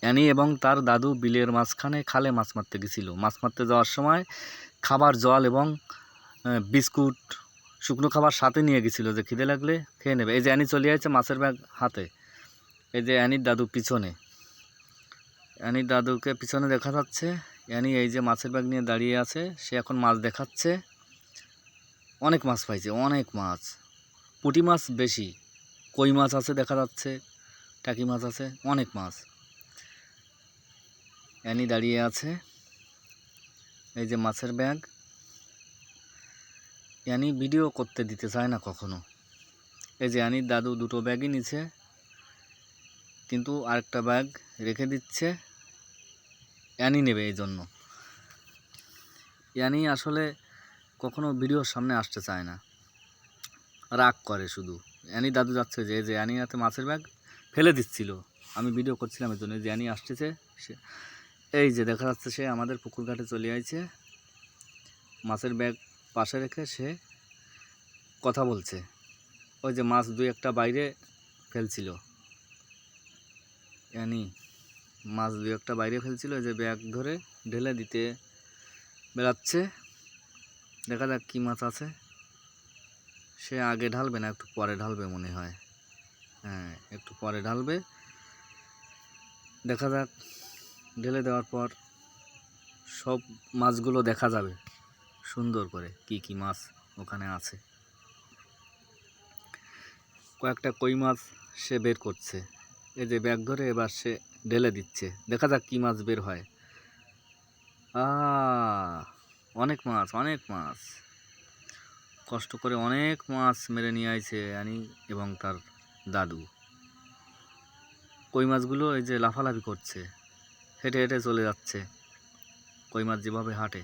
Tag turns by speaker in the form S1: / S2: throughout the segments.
S1: Annie এবং তার দাদু বিলের মাঝখানে খালে মাছ মারতে গেছিল। মাছ মারতে যাওয়ার সময় খাবার, জল এবং বিস্কুট, শুকনো খাবার সাথে নিয়ে গেছিলো যে খিদে লাগলে খেয়ে নেবে। এই যে অ্যানি চলে আসছে মাছের ব্যাগ হাতে। এই যে অ্যানির দাদু পিছনে, অ্যানির দাদুকে পিছনে দেখা যাচ্ছে। অ্যানি এই যে মাছের ব্যাগ নিয়ে দাঁড়িয়ে আছে, সে এখন মাছ দেখাচ্ছে। অনেক মাছ পাইছে, অনেক মাছ, পুঁটি মাছ বেশি, কই মাছ আছে দেখা যাচ্ছে, টাকি মাছ আছে, অনেক মাছ। অ্যানি দাঁড়িয়ে আছে, এই যে মাছের ব্যাগ। অ্যানি ভিডিও করতে দিতে চায় না কখনো। এই যে অ্যানির দাদু দুটো ব্যাগই নিছে, কিন্তু আরেকটা ব্যাগ রেখে দিচ্ছে, অ্যানি নেবে এই জন্য। অ্যানি আসলে কখনো ভিডিওর সামনে আসতে চায় না, রাগ করে শুধু। অ্যানি দাদু যাচ্ছে, যে অ্যানি হাতে মাছের ব্যাগ ফেলে দিচ্ছিল, আমি ভিডিও করছিলাম এর জন্য। যে অ্যানি আসতেছে, সে এই যে দেখা যাচ্ছে, সে আমাদের পুকুর ঘাটে চলে আসছে, মাছের ব্যাগ পাশে রেখে সে কথা বলছে। ওই যে মাছ দুই একটা বাইরে ফেলছিল, অ্যানি মাছ দুই একটা বাইরে ফেলছিল, এই যে ব্যাগ ধরে ঢেলে দিতে বেড়াচ্ছে। দেখা যাক কী মাছ আছে। সে আগে ঢালবে না, একটু পরে ঢালবে মনে হয়। হ্যাঁ, একটু পরে ঢালবে। দেখা যাক, ঢেলে দেওয়ার পর সব মাছগুলো দেখা যাবে সুন্দর করে, কি কি মাছ ওখানে আছে। কয়েকটা কই মাছ সে বের করছে, এই যে ব্যাগ ধরে এবার সে ঢেলে দিচ্ছে। দেখা যাক কি মাছ বের হয়। অনেক মাছ, অনেক মাছ, কষ্ট করে অনেক মাছ মেরে নিয়ে আইছে অ্যানি এবং তার দাদু। কই মাছগুলো এই যে লাফালাফি করছে, হেঁটে হেঁটে চলে যাচ্ছে। কই মাছ যেভাবে হাঁটে,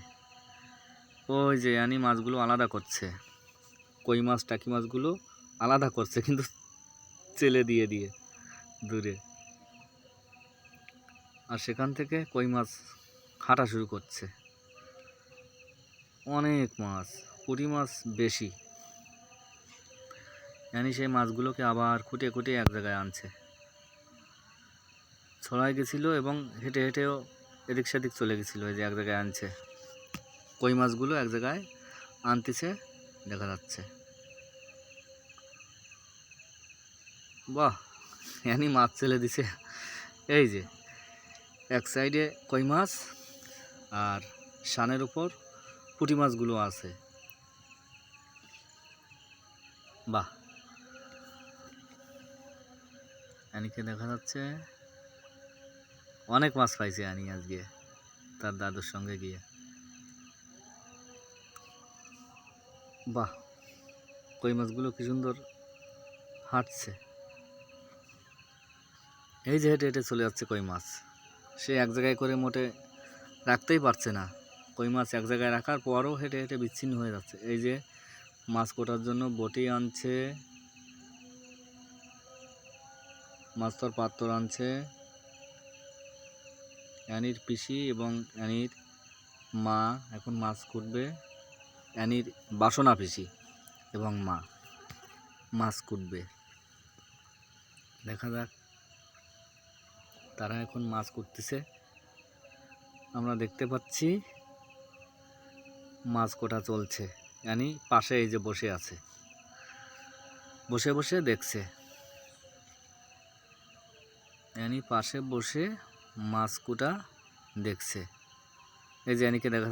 S1: ওই যে অ্যানি মাছগুলো আলাদা করছে, কই মাছ টাকি মাছগুলো আলাদা করছে, কিন্তু চেলে দিয়ে দিয়ে দূরে। আর সেখান থেকে কই মাছ হাঁটা শুরু করছে। অনেক মাছ, পুঁটি মাছ বেশি। অ্যানি সেই মাছগুলোকে আবার খুঁটে খুঁটে এক জায়গায় আনছে। ছড়ায় গেছিল এবং হেঁটে হেঁটেও এদিক সেদিক চলে গেছিলো, এই যে এক জায়গায় আনছে। কই মাছগুলো এক জায়গায় আনতেছে দেখা যাচ্ছে। বাহ, অ্যানি মাছ ছেলে দিছে। এই যে এক সাইডে কই মাছ আর শানের উপর পুঁটি মাছগুলো আছে। বাহ, অ্যানিকে দেখা যাচ্ছে অনেক মাছ পাইছে অ্যানি আজকে তার দাদুর সঙ্গে গিয়ে। বাহ, কই মাছগুলো কি সুন্দর হাঁটছে। এই যে হেঁটে হেঁটে চলে যাচ্ছে কই মাছ। সে এক জায়গায় করে মোটে রাখতেই পারছে না, কই মাছ এক জায়গায় রাখার পরও হেঁটে হেঁটে বিচ্ছিন্ন হয়ে যাচ্ছে। এই যে মাছ কোটার জন্য বটি আনছে, মাছ ধরার পাত্র আনছে। অ্যানির পিসি এবং অ্যানির মা এখন মাছ কুটবে। অ্যানির বাসনা পিসি এবং মা মাছ কুটবে। দেখা যাক, তারা এখন মাছ কুটতেছে। আমরা দেখতে পাচ্ছি মাছ কোটা চলছে। অ্যানি পাশে এই যে বসে আছে, বসে বসে দেখছে। অ্যানি পাশে বসে মাছ কুটা দেখছে। এই যে অ্যানিকে দেখা